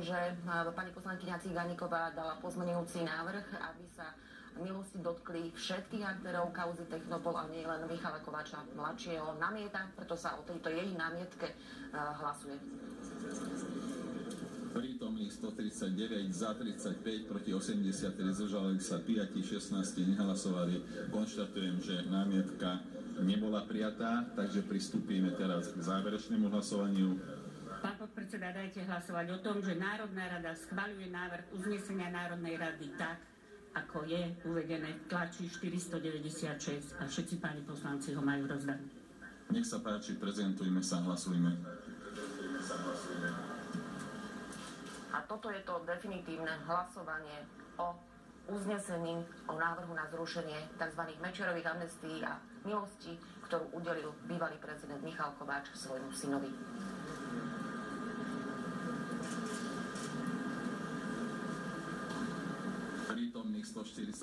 že pani poslankyňa Cigániková dala pozmeňujúci návrh, aby sa milosti dotkli všetkých aktérov kauzy Technopol a nie len Michala Kováča mladšieho. Namieta, preto sa o tejto jej námietke hlasuje. Prítomných 139, za 35, proti 80, zdržali sa 5, 16 nehlasovali. Konštatujem, že námietka nebola prijatá, takže pristúpime teraz k záverečnému hlasovaniu. Pán podpredseda, dajte hlasovať o tom, že Národná rada schvaľuje návrh uznesenia Národnej rady tak, ako je uvedené v tlači 496 a všetci páni poslanci ho majú rozdaný. Nech sa páči, prezentujme sa, hlasujme. A toto je to definitívne hlasovanie o uznesení o návrhu na zrušenie tzv. Mečiarových amnestií a milosti, ktorú udelil bývalý prezident Michal Kováč svojmu synovi. Prítomných 140